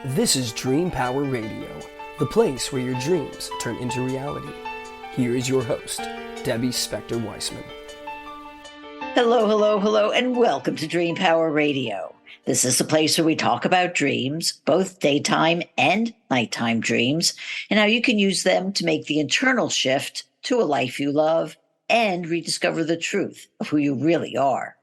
This is Dream Power Radio, the place where your dreams turn into reality. Here is your host, Debbie Spector-Weissman. Hello, hello, hello, and welcome to Dream Power Radio. This is the place where we talk about dreams, both daytime and nighttime dreams, and how you can use them to make the internal shift to a life you love and rediscover the truth of who you really are.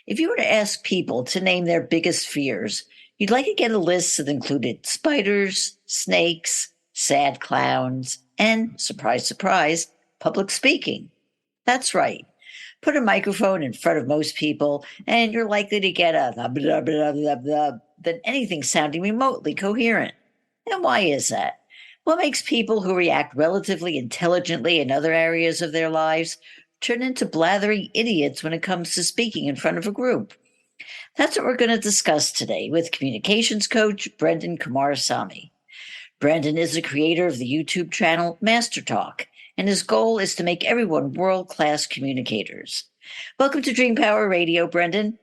If you were to ask people to name their biggest fears, you'd like to get a list that included spiders, snakes, sad clowns, and, surprise, surprise, public speaking. That's right. Put a microphone in front of most people, and you're likely to get a blah, blah, blah, blah, blah, than anything sounding remotely coherent. And why is that? What makes people who react relatively intelligently in other areas of their lives turn into blathering idiots when it comes to speaking in front of a group? That's what we're going to discuss today with Communications Coach Brenden Kumarasamy. Brenden is the creator of the YouTube channel Master Talk, and his goal is to make everyone world-class communicators. Welcome to Dream Power Radio, Brenden.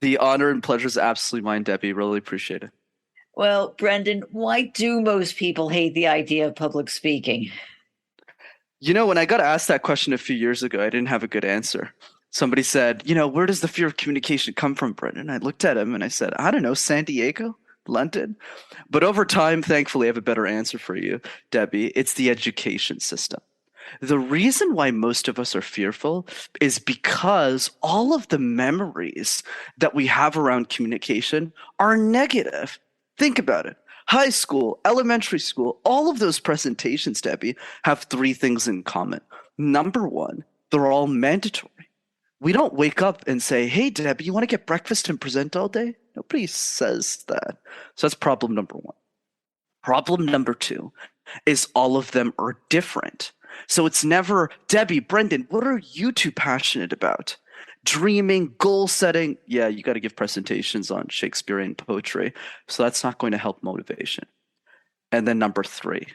The honor and pleasure is absolutely mine, Debbie. Really appreciate it. Well, Brenden, why do most people hate the idea of public speaking? You know, when I got asked that question a few years ago, I didn't have a good answer. Somebody said, where does the fear of communication come from, Brenden? I looked at him and I said, I don't know, San Diego, London. But over time, thankfully, I have a better answer for you, Debbie. It's the education system. The reason why most of us are fearful is because all of the memories that we have around communication are negative. Think about it. High school, elementary school, all of those presentations, Debbie, have three things in common. Number one, they're all mandatory. We don't wake up and say, hey, Debbie, you want to get breakfast and present all day? Nobody says that. So that's problem number one. Problem number two is all of them are different. So it's never, Debbie, Brenden, what are you two passionate about? Dreaming, goal setting. Yeah, you got to give presentations on Shakespearean poetry. So that's not going to help motivation. And then number three,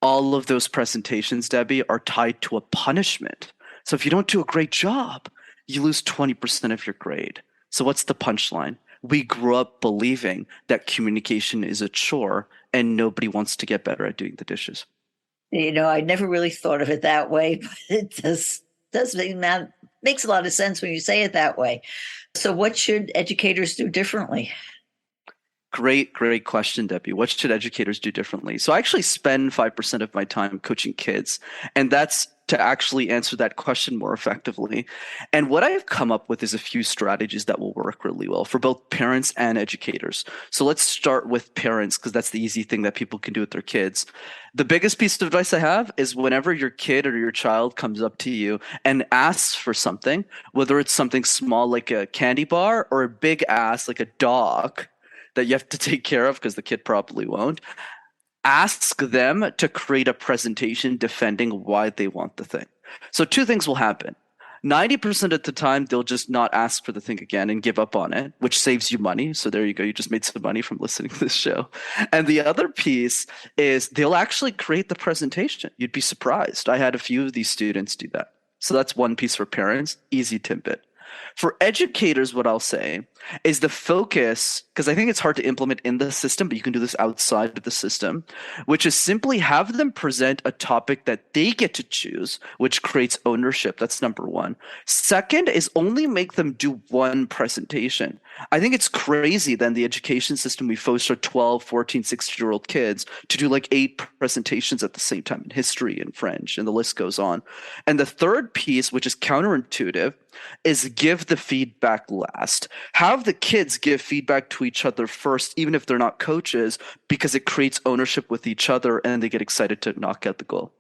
all of those presentations, Debbie, are tied to a punishment. So if you don't do a great job, you lose 20% of your grade. So what's the punchline? We grew up believing that communication is a chore and nobody wants to get better at doing the dishes. I never really thought of it that way, but it does makes a lot of sense when you say it that way. So what should educators do differently? Great question, Debbie. What should educators do differently? So I actually spend 5% of my time coaching kids, and that's to actually answer that question more effectively. And what I've come up with is a few strategies that will work really well for both parents and educators. So let's start with parents, because that's the easy thing that people can do with their kids. The biggest piece of advice I have is whenever your kid or your child comes up to you and asks for something, whether it's something small like a candy bar or a big ass like a dog that you have to take care of because the kid probably won't, ask them to create a presentation defending why they want the thing. So two things will happen. 90% of the time, they'll just not ask for the thing again and give up on it, which saves you money. So there you go. You just made some money from listening to this show. And the other piece is they'll actually create the presentation. You'd be surprised. I had a few of these students do that. So that's one piece for parents, easy tidbit. For educators, what I'll say is the focus, because I think it's hard to implement in the system, but you can do this outside of the system, which is simply have them present a topic that they get to choose, which creates ownership. That's number one. Second is only make them do one presentation. I think it's crazy that in the education system, we force our 12, 14, 16-year-old kids to do like 8 presentations at the same time in history and French, and the list goes on. And the third piece, which is counterintuitive, is give the feedback last. Have the kids give feedback to each other first, even if they're not coaches, because it creates ownership with each other and they get excited to knock out the goal.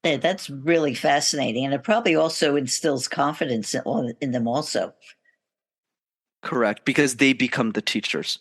Yeah, that's really fascinating. And it probably also instills confidence in them also. Correct, because they become the teachers.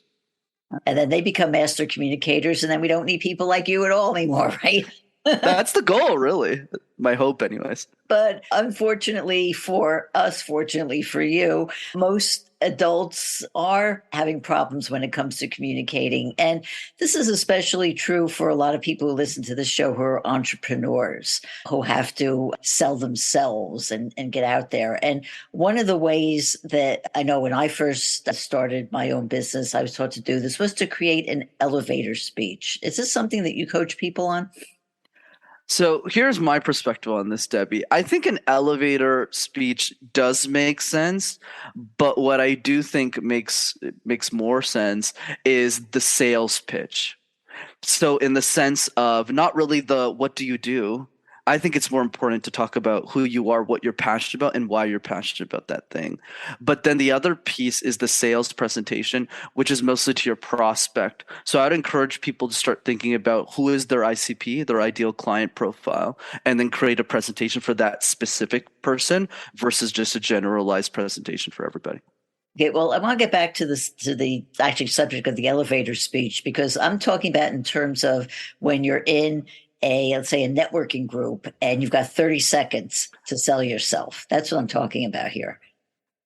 And then they become master communicators, and then we don't need people like you at all anymore, right? That's the goal, really. My hope, anyways. But unfortunately for us, fortunately for you, most adults are having problems when it comes to communicating. And this is especially true for a lot of people who listen to this show who are entrepreneurs, who have to sell themselves and get out there. And one of the ways that I know when I first started my own business, I was taught to do this was to create an elevator speech. Is this something that you coach people on? So here's my perspective on this, Debbie. I think an elevator speech does make sense, but what I do think makes more sense is the sales pitch. So in the sense of not really the what do you do, I think it's more important to talk about who you are, what you're passionate about, and why you're passionate about that thing. But then the other piece is the sales presentation, which is mostly to your prospect. So I'd encourage people to start thinking about who is their ICP, their ideal client profile, and then create a presentation for that specific person versus just a generalized presentation for everybody. Okay, well, I want to get back to the actually subject of the elevator speech, because I'm talking about in terms of when you're in let's say a networking group and you've got 30 seconds to sell yourself. That's what I'm talking about here.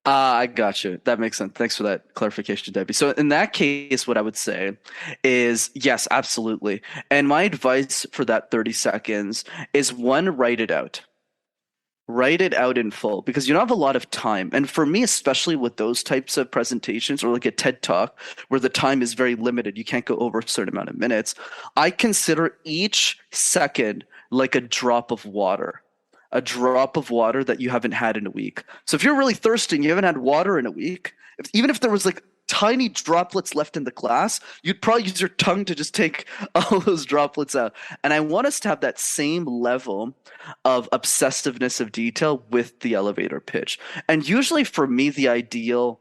I got you. That makes sense. Thanks for that clarification, Debbie. So in that case, what I would say is yes, absolutely. And my advice for that 30 seconds is one, write it out. Write it out in full because you don't have a lot of time. And for me, especially with those types of presentations or like a TED Talk where the time is very limited, you can't go over a certain amount of minutes. I consider each second like a drop of water that you haven't had in a week. So if you're really thirsty and you haven't had water in a week, even if there was like tiny droplets left in the glass, you'd probably use your tongue to just take all those droplets out. And I want us to have that same level of obsessiveness of detail with the elevator pitch. And usually for me, the ideal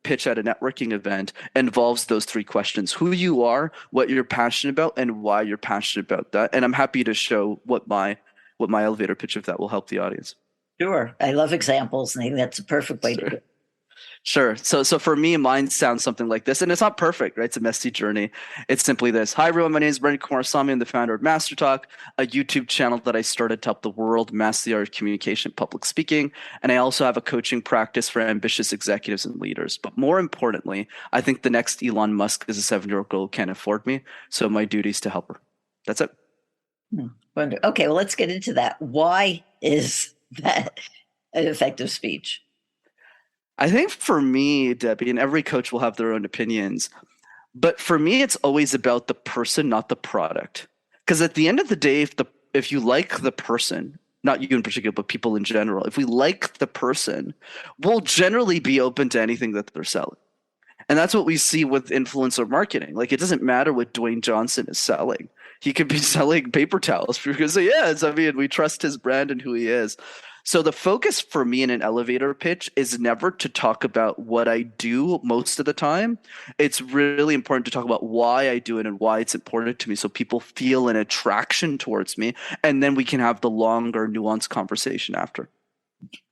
pitch at a networking event involves those three questions: who you are, what you're passionate about, and why you're passionate about that. And I'm happy to show what my elevator pitch, if that will help the audience. Sure. I love examples, and I think that's a perfect way to do it. Sure. So for me, mine sounds something like this, and it's not perfect, right? It's a messy journey. It's simply this. Hi, everyone. My name is Brenden Kumarasamy. I'm the founder of Master Talk, a YouTube channel that I started to help the world master the art of communication, public speaking. And I also have a coaching practice for ambitious executives and leaders. But more importantly, I think the next Elon Musk is a 7-year-old girl who can't afford me. So my duty is to help her. That's it. Okay, well, let's get into that. Why is that an effective speech? I think for me, Debbie, and every coach will have their own opinions, but for me, it's always about the person, not the product. Because at the end of the day, if you like the person, not you in particular, but people in general, if we like the person, we'll generally be open to anything that they're selling. And that's what we see with influencer marketing. Like, it doesn't matter what Dwayne Johnson is selling. He could be selling paper towels because, we trust his brand and who he is. So the focus for me in an elevator pitch is never to talk about what I do most of the time. It's really important to talk about why I do it and why it's important to me so people feel an attraction towards me. And then we can have the longer, nuanced conversation after.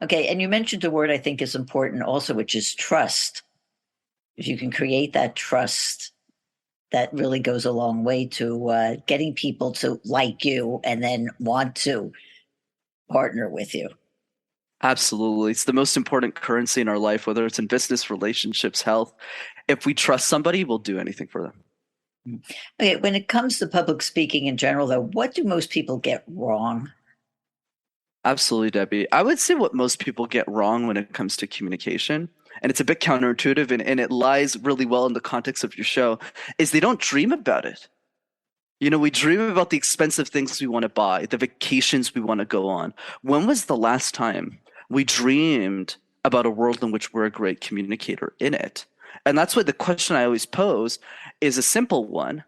Okay, and you mentioned a word I think is important also, which is trust. If you can create that trust, that really goes a long way to getting people to like you and then want to partner with you. Absolutely. It's the most important currency in our life, whether it's in business, relationships, health. If we trust somebody, we'll do anything for them. Okay, when it comes to public speaking in general, though, what do most people get wrong? Absolutely, Debbie. I would say what most people get wrong when it comes to communication, and it's a bit counterintuitive and it lies really well in the context of your show, is they don't dream about it. We dream about the expensive things we want to buy, the vacations we want to go on. When was the last time we dreamed about a world in which we're a great communicator in it? And that's why the question I always pose is a simple one.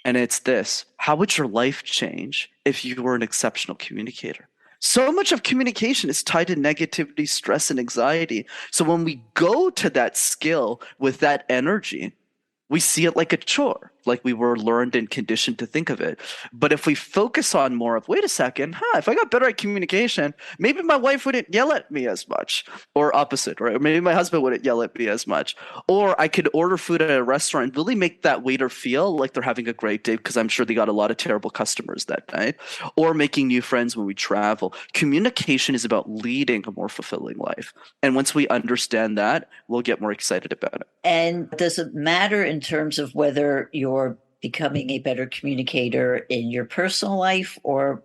And it's this: how would your life change if you were an exceptional communicator? So much of communication is tied to negativity, stress, and anxiety. So when we go to that skill with that energy, we see it like a chore. like we were learned and conditioned to think of it. But if we focus on more of, wait a second, if I got better at communication, maybe my wife wouldn't yell at me as much, or opposite, right? Or maybe my husband wouldn't yell at me as much. Or I could order food at a restaurant and really make that waiter feel like they're having a great day because I'm sure they got a lot of terrible customers that night. Or making new friends when we travel. Communication is about leading a more fulfilling life. And once we understand that, we'll get more excited about it. And does it matter in terms of whether you're becoming a better communicator in your personal life or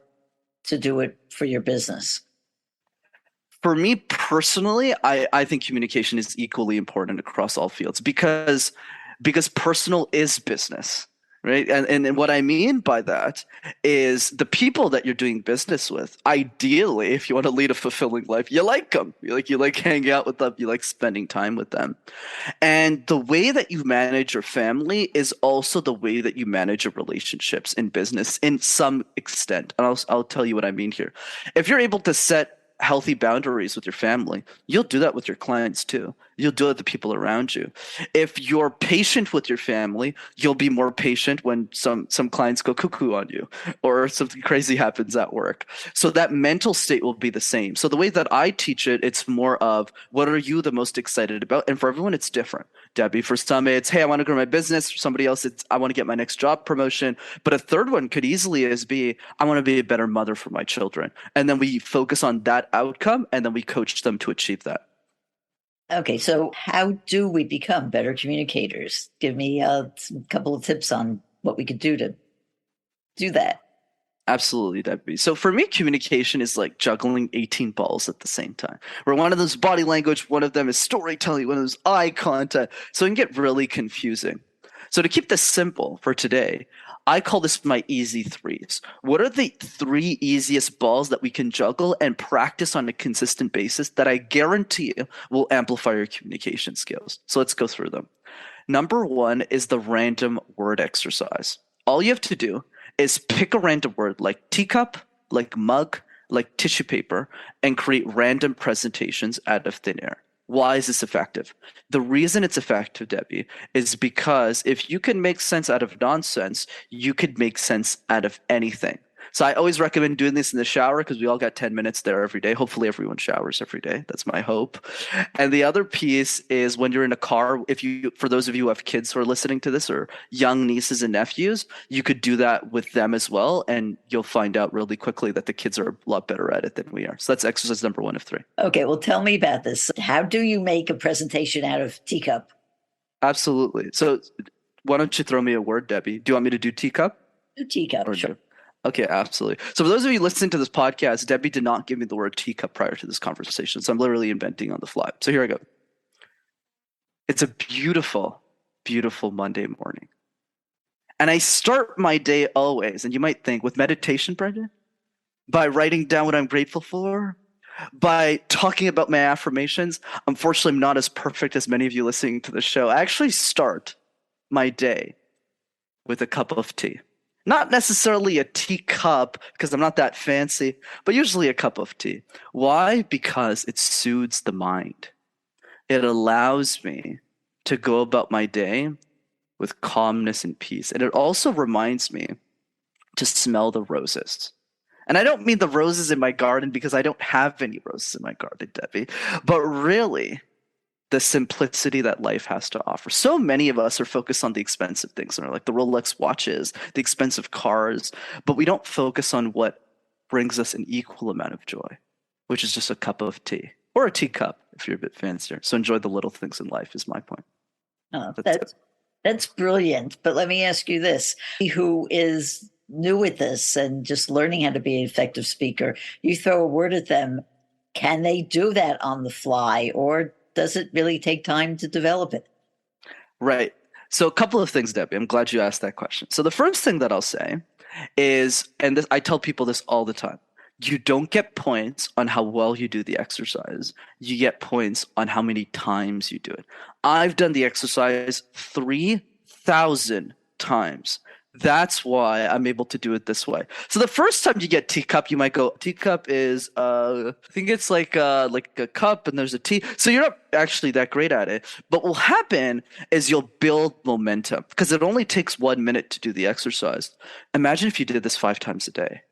to do it for your business? For me personally, I think communication is equally important across all fields because personal is business, right? And what I mean by that is the people that you're doing business with, ideally, if you want to lead a fulfilling life, you like them. You like hanging out with them. You like spending time with them. And the way that you manage your family is also the way that you manage your relationships in business in some extent. And I'll tell you what I mean here. If you're able to set healthy boundaries with your family, you'll do that with your clients too. You'll do it with the people around you. If you're patient with your family, you'll be more patient when some clients go cuckoo on you or something crazy happens at work. So that mental state will be the same. So the way that I teach it, it's more of what are you the most excited about? And for everyone, it's different. Debbie, for some, it's, hey, I want to grow my business. For somebody else, it's, I want to get my next job promotion. But a third one could easily be, I want to be a better mother for my children. And then we focus on that outcome and then we coach them to achieve that. Okay, so how do we become better communicators? Give me a couple of tips on what we could do to do that. Absolutely, Debbie. So for me, communication is like juggling 18 balls at the same time. Where one of them is body language, one of them is storytelling, one of them is eye contact. So it can get really confusing. So to keep this simple for today, I call this my easy threes. What are the 3 easiest balls that we can juggle and practice on a consistent basis that I guarantee you will amplify your communication skills? So let's go through them. Number 1 is the random word exercise. All you have to do is pick a random word like teacup, like mug, like tissue paper, and create random presentations out of thin air. Why is this effective? The reason it's effective, Debbie, is because if you can make sense out of nonsense, you could make sense out of anything. So I always recommend doing this in the shower because we all got 10 minutes there every day. Hopefully everyone showers every day. That's my hope. And the other piece is when you're in a car, for those of you who have kids who are listening to this or young nieces and nephews, you could do that with them as well. And you'll find out really quickly that the kids are a lot better at it than we are. So that's exercise number 1 of 3. Okay, well, tell me about this. How do you make a presentation out of teacup? Absolutely. So why don't you throw me a word, Debbie? Do you want me to do teacup? Do teacup, sure. Okay, absolutely. So for those of you listening to this podcast, Debbie did not give me the word teacup prior to this conversation. So I'm literally inventing on the fly. So here I go. It's a beautiful, beautiful Monday morning. And I start my day always, and you might think, with meditation, Brenden? By writing down what I'm grateful for? By talking about my affirmations? Unfortunately, I'm not as perfect as many of you listening to the show. I actually start my day with a cup of tea. Not necessarily a teacup, because I'm not that fancy, but usually a cup of tea. Why? Because it soothes the mind. It allows me to go about my day with calmness and peace. And it also reminds me to smell the roses. And I don't mean the roses in my garden because I don't have any roses in my garden, Debbie, but really the simplicity that life has to offer. So many of us are focused on the expensive things, like the Rolex watches, the expensive cars, but we don't focus on what brings us an equal amount of joy, which is just a cup of tea or a teacup if you're a bit fancier. So enjoy the little things in life is my point. Oh, that's brilliant. But let me ask you this, who is new at this and just learning how to be an effective speaker, you throw a word at them, can they do that on the fly, or does it really take time to develop it? Right. So a couple of things, Debbie. I'm glad you asked that question. So the first thing that I'll say is, and this, I tell people this all the time, you don't get points on how well you do the exercise. You get points on how many times you do it. I've done the exercise 3,000 times. That's why I'm able to do it this way. So the first time you get teacup, you might go, teacup is I think it's like a cup and there's a tea. So you're not actually that great at it. But what will happen is you'll build momentum because it only takes 1 minute to do the exercise. Imagine if you did this 5 times a day.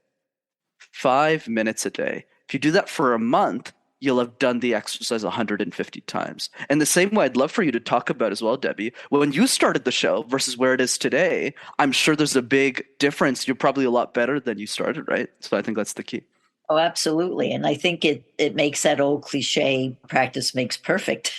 5 minutes a day. If you do that for a month, you'll have done the exercise 150 times. And the same way I'd love for you to talk about as well, Debbie, when you started the show versus where it is today, I'm sure there's a big difference. You're probably a lot better than you started, right? So I think that's the key. Oh, absolutely. And I think it makes that old cliche, practice makes perfect,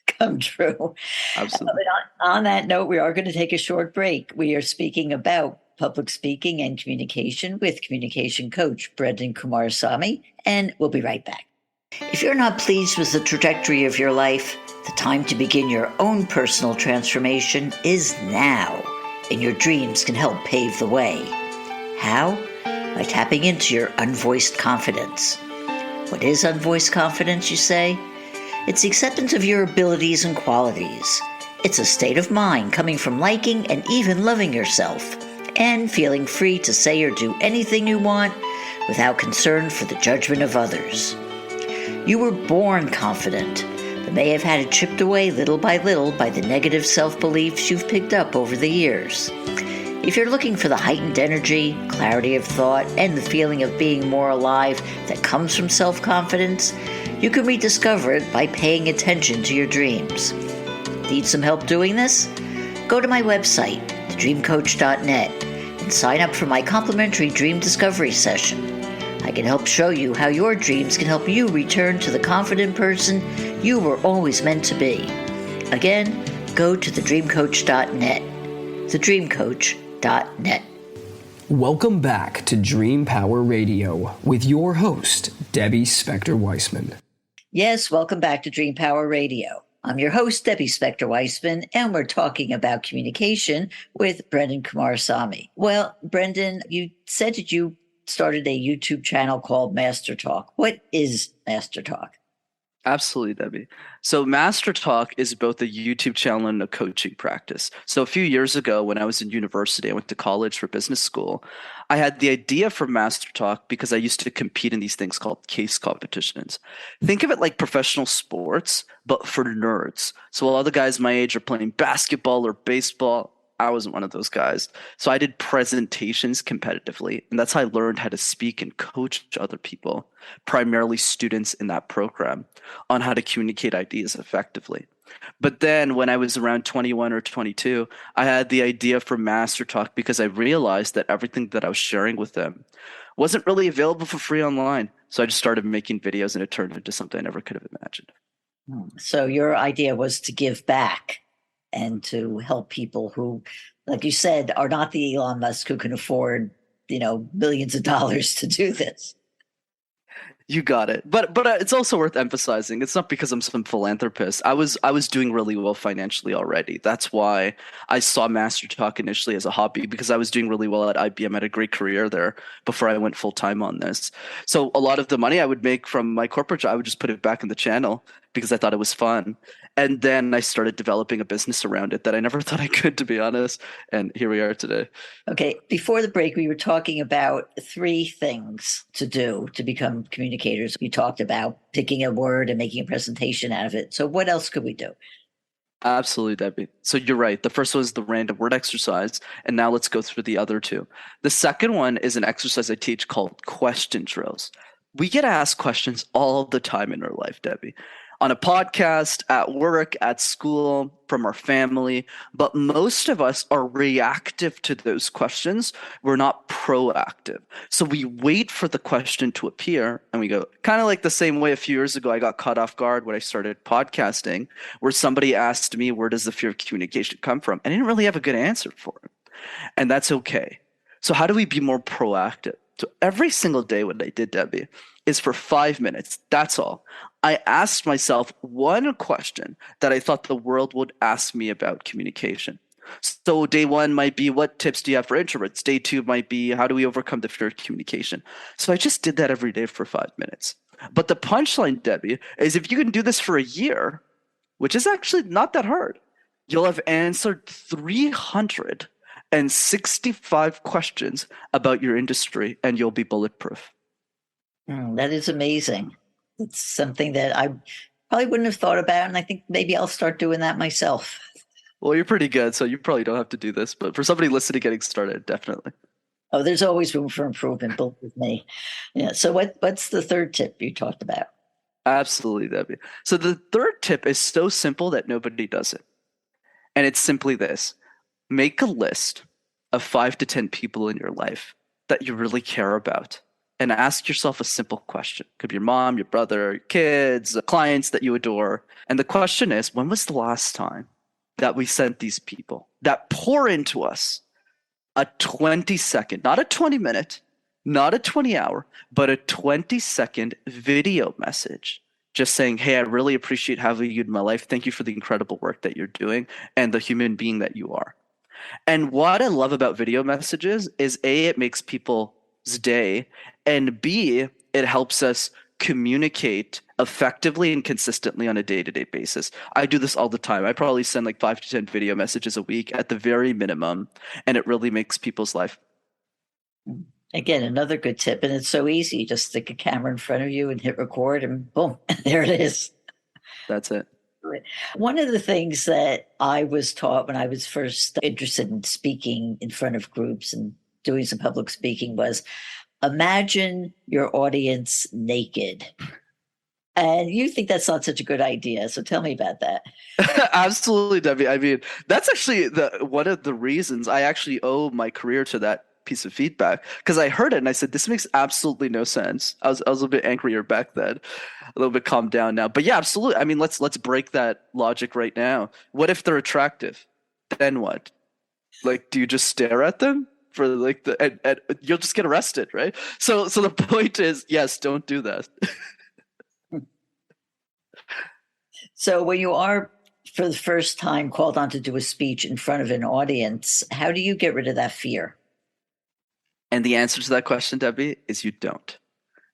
come true. Absolutely. But on that note, we are going to take a short break. We are speaking about public speaking and communication with communication coach Brenden Kumarasamy, and we'll be right back. If you're not pleased with the trajectory of your life, the time to begin your own personal transformation is now, and your dreams can help pave the way. How? By tapping into your unvoiced confidence. What is unvoiced confidence, you say? It's the acceptance of your abilities and qualities. It's a state of mind coming from liking and even loving yourself, and feeling free to say or do anything you want without concern for the judgment of others. You were born confident, but may have had it chipped away little by the negative self-beliefs you've picked up over the years. If you're looking for the heightened energy, clarity of thought, and the feeling of being more alive that comes from self-confidence, you can rediscover it by paying attention to your dreams. Need some help doing this? Go to my website, thedreamcoach.net, and sign up for my complimentary dream discovery session. I can help show you how your dreams can help you return to the confident person you were always meant to be. Again, go to thedreamcoach.net. Thedreamcoach.net. Welcome back to Dream Power Radio with your host, Debbie Spector-Weissman. Yes, welcome back to Dream Power Radio. I'm your host, Debbie Spector-Weissman, and we're talking about communication with Brenden Kumarasamy. Well, Brenden, you said that you started a YouTube channel called Master Talk. What is Master Talk? Absolutely, Debbie. So Master Talk is both a YouTube channel and a coaching practice. So a few years ago when I was in university, I went to college for business school. I had the idea for Master Talk because I used to compete in these things called case competitions. Think of it like professional sports, but for nerds. So while other guys my age are playing basketball or baseball, I wasn't one of those guys. So I did presentations competitively, and that's how I learned how to speak and coach other people, primarily students in that program, on how to communicate ideas effectively. But then when I was around 21 or 22, I had the idea for Master Talk because I realized that everything that I was sharing with them wasn't really available for free online. So I just started making videos, and it turned into something I never could have imagined. So your idea was to give back and to help people who, like you said, are not the Elon Musk who can afford, millions of dollars to do this. You got it. But it's also worth emphasizing. It's not because I'm some philanthropist. I was doing really well financially already. That's why I saw Master Talk initially as a hobby, because I was doing really well at IBM. I had a great career there before I went full time on this. So a lot of the money I would make from my corporate job, I would just put it back in the channel because I thought it was fun. And then I started developing a business around it that I never thought I could, to be honest. And here we are today. Okay. Before the break, we were talking about 3 things to do to become communicators. We talked about picking a word and making a presentation out of it. So what else could we do? Absolutely, Debbie. So you're right. The first one is the random word exercise. And now let's go through the other 2. The second one is an exercise I teach called question drills. We get asked questions all the time in our life, Debbie. On a podcast, at work, at school, from our family, but most of us are reactive to those questions. We're not proactive. So we wait for the question to appear and we go, kind of like the same way a few years ago I got caught off guard when I started podcasting, where somebody asked me, where does the fear of communication come from? I didn't really have a good answer for it. And that's okay. So how do we be more proactive? So every single day what I did, Debbie, is for 5 minutes. That's all. I asked myself one question that I thought the world would ask me about communication. So day 1 might be, what tips do you have for introverts? Day 2 might be, how do we overcome the fear of communication? So I just did that every day for 5 minutes. But the punchline, Debbie, is if you can do this for a year, which is actually not that hard, you'll have answered 350 and 65 questions about your industry, and you'll be bulletproof. That is amazing. It's something that I probably wouldn't have thought about, and I think maybe I'll start doing that myself. Well, you're pretty good, so you probably don't have to do this, but for somebody listening, getting started, definitely. Oh, there's always room for improvement, believe with me. Yeah. So what's the third tip you talked about? Absolutely, Debbie. So the third tip is so simple that nobody does it. And it's simply this: make a list of 5 to 10 people in your life that you really care about and ask yourself a simple question. Could be your mom, your brother, your kids, clients that you adore. And the question is, when was the last time that we sent these people that pour into us a 20-second, not a 20-minute, not a 20-hour, but a 20-second video message just saying, hey, I really appreciate having you in my life. Thank you for the incredible work that you're doing and the human being that you are. And what I love about video messages is A, it makes people's day, and B, it helps us communicate effectively and consistently on a day-to-day basis. I do this all the time. I probably send like 5 to 10 video messages a week at the very minimum, and it really makes people's life. Again, another good tip, and it's so easy. You just stick a camera in front of you and hit record, and boom, there it is. That's it. One of the things that I was taught when I was first interested in speaking in front of groups and doing some public speaking was imagine your audience naked. And you think that's not such a good idea. So tell me about that. Absolutely, Debbie. I mean, that's actually one of the reasons I actually owe my career to that piece of feedback, because I heard it and I said, this makes absolutely no sense. I was a little bit angrier back then, a little bit calmed down now. But yeah, absolutely. I mean, let's break that logic right now. What if they're attractive? Then what? Like, do you just stare at them for like and you'll just get arrested, right? So the point is, yes, don't do that. So when you are for the first time called on to do a speech in front of an audience, how do you get rid of that fear? And the answer to that question, Debbie, is you don't.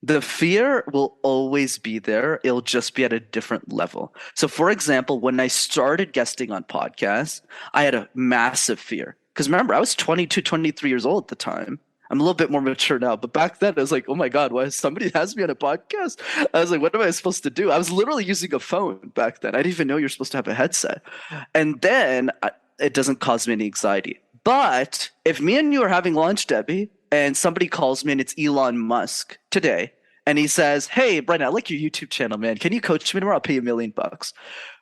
The fear will always be there. It'll just be at a different level. So, for example, when I started guesting on podcasts, I had a massive fear. Because remember, I was 22, 23 years old at the time. I'm a little bit more mature now. But back then, I was like, oh my God, why somebody has me on a podcast? I was like, what am I supposed to do? I was literally using a phone back then. I didn't even know you're supposed to have a headset. And then it doesn't cause me any anxiety. But if me and you are having lunch, Debbie, and somebody calls me and it's Elon Musk today, and he says, hey, Brenden, I like your YouTube channel, man. Can you coach me tomorrow? I'll pay you $1 million.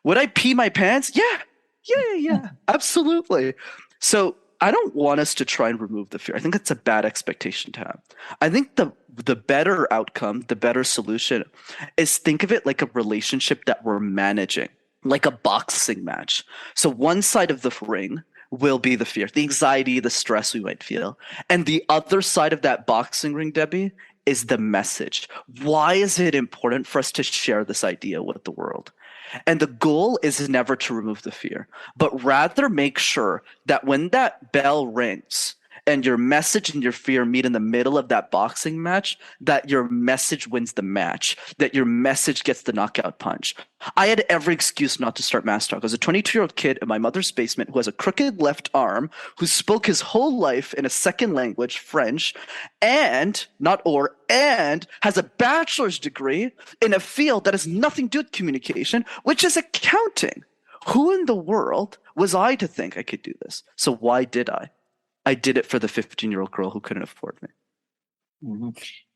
Would I pee my pants? Yeah, absolutely. So I don't want us to try and remove the fear. I think that's a bad expectation to have. I think the better outcome, the better solution is think of it like a relationship that we're managing, like a boxing match. So one side of the ring will be the fear, the anxiety, the stress we might feel. And the other side of that boxing ring, Debbie, is the message. Why is it important for us to share this idea with the world? And the goal is never to remove the fear, but rather make sure that when that bell rings and your message and your fear meet in the middle of that boxing match, that your message wins the match, that your message gets the knockout punch. I had every excuse not to start Mass Talk. I was a 22-year-old kid in my mother's basement who has a crooked left arm, who spoke his whole life in a second language, French, and has a bachelor's degree in a field that has nothing to do with communication, which is accounting. Who in the world was I to think I could do this? So why did I? I did it for the 15-year-old girl who couldn't afford me. Mm-hmm.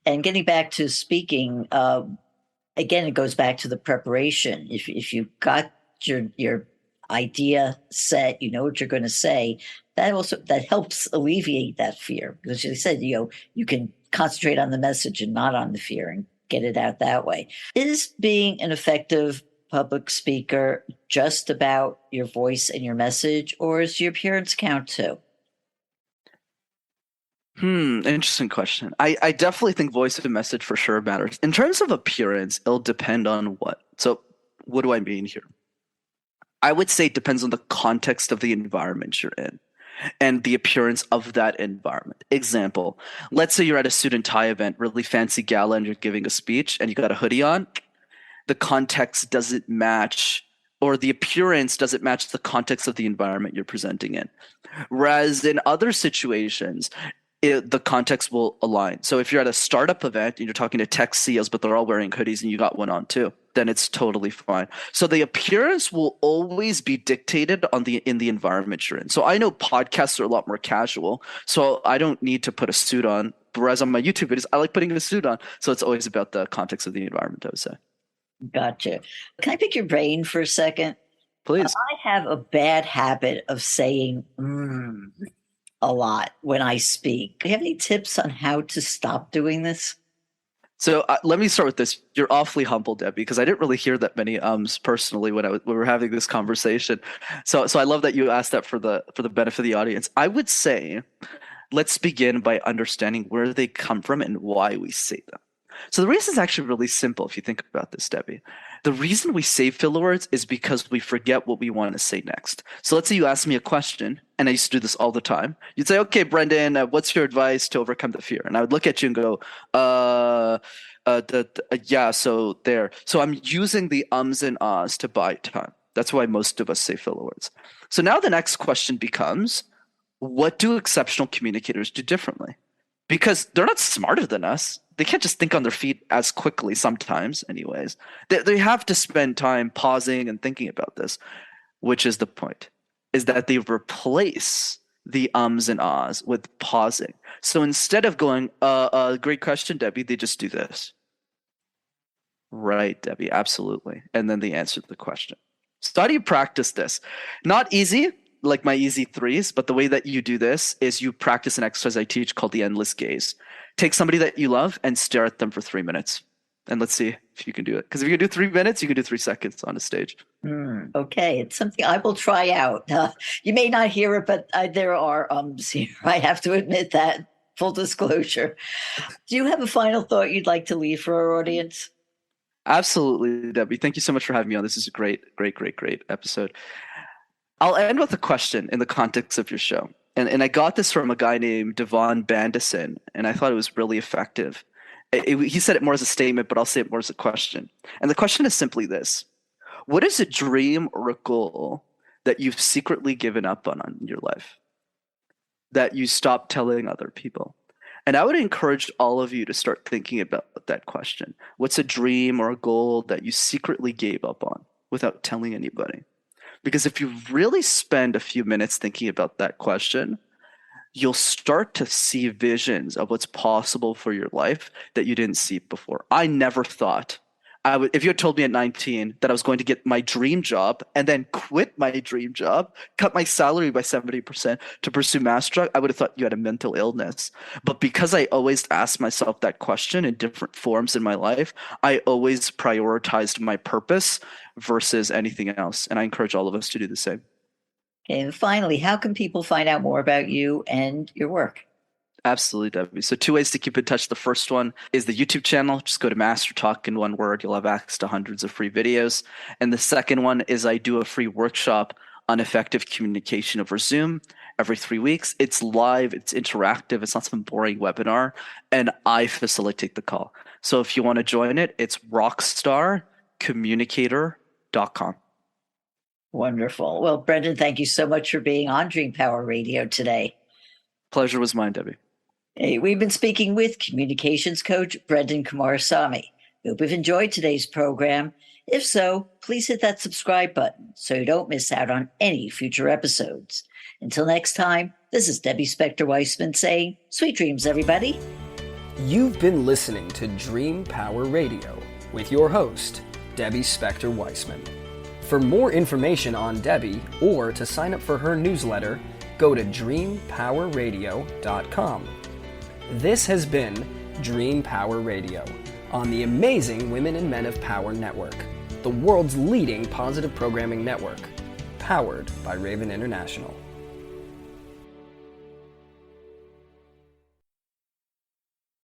And getting back to speaking, again, it goes back to the preparation. If you got your idea set, you know what you're going to say, that helps alleviate that fear. Because as you said, you can concentrate on the message and not on the fear and get it out that way. Is being an effective public speaker just about your voice and your message, or does your appearance count too? Interesting question. I definitely think voice and message for sure matters. In terms of appearance, it'll depend on what. So what do I mean here? I would say it depends on the context of the environment you're in and the appearance of that environment. Example, let's say you're at a suit and tie event, really fancy gala, and you're giving a speech and you got a hoodie on. The context doesn't match or the appearance doesn't match the context of the environment you're presenting in. Whereas in other situations, the context will align. So if you're at a startup event and you're talking to tech CEOs, but they're all wearing hoodies and you got one on too, then it's totally fine. So the appearance will always be dictated in the environment you're in. So I know podcasts are a lot more casual, so I don't need to put a suit on. Whereas on my YouTube videos, I like putting a suit on. So it's always about the context of the environment, I would say. Gotcha. Can I pick your brain for a second? Please. I have a bad habit of saying a lot when I speak. Do you have any tips on how to stop doing this? So let me start with this. You're awfully humble, Debbie, because I didn't really hear that many ums personally when we were having this conversation. So I love that you asked that for the benefit of the audience. I would say, let's begin by understanding where they come from and why we say them. So the reason is actually really simple if you think about this, Debbie. The reason we say filler words is because we forget what we want to say next. So let's say you ask me a question, and I used to do this all the time. You'd say, okay, Brenden, what's your advice to overcome the fear? And I would look at you and go, yeah, so there. So I'm using the ums and ahs to buy time. That's why most of us say filler words. So now the next question becomes, what do exceptional communicators do differently? Because they're not smarter than us. They can't just think on their feet as quickly sometimes anyways. They have to spend time pausing and thinking about this, which is the point, is that they replace the ums and ahs with pausing. So instead of going, great question, Debbie, they just do this. Right, Debbie, absolutely. And then they answer the question. So how do you practice this? Not easy, like my easy threes, but the way that you do this is you practice an exercise I teach called the endless gaze. Take somebody that you love and stare at them for 3 minutes. And let's see if you can do it. Because if you can do 3 minutes, you can do 3 seconds on a stage. Okay, it's something I will try out. You may not hear it, but there are ums here. I have to admit that. Full disclosure. Do you have a final thought you'd like to leave for our audience? Absolutely, Debbie. Thank you so much for having me on. This is a great episode. I'll end with a question in the context of your show. And I got this from a guy named Devon Bandison, and I thought it was really effective. He said it more as a statement, but I'll say it more as a question. And the question is simply this. What is a dream or a goal that you've secretly given up on in your life, that you stopped telling other people? And I would encourage all of you to start thinking about that question. What's a dream or a goal that you secretly gave up on without telling anybody? Because if you really spend a few minutes thinking about that question, you'll start to see visions of what's possible for your life that you didn't see before. I never thought if you had told me at 19 that I was going to get my dream job and then quit my dream job, cut my salary by 70% to pursue master, I would have thought you had a mental illness. But because I always asked myself that question in different forms in my life, I always prioritized my purpose versus anything else. And I encourage all of us to do the same. And finally, how can people find out more about you and your work? Absolutely, Debbie. So 2 ways to keep in touch. The first one is the YouTube channel. Just go to Master Talk in one word. You'll have access to hundreds of free videos. And the second one is I do a free workshop on effective communication over Zoom every 3 weeks. It's live. It's interactive. It's not some boring webinar. And I facilitate the call. So if you want to join it, it's rockstarcommunicator.com. Wonderful. Well, Brenden, thank you so much for being on Dream Power Radio today. Pleasure was mine, Debbie. Hey, we've been speaking with Communications Coach Brenden Kumarasamy. We hope you've enjoyed today's program. If so, please hit that subscribe button so you don't miss out on any future episodes. Until next time, this is Debbie Spector-Weissman saying, sweet dreams, everybody. You've been listening to Dream Power Radio with your host, Debbie Spector-Weissman. For more information on Debbie or to sign up for her newsletter, go to dreampowerradio.com. This has been Dream Power Radio on the amazing Women and Men of Power Network, the world's leading positive programming network, powered by Raven International.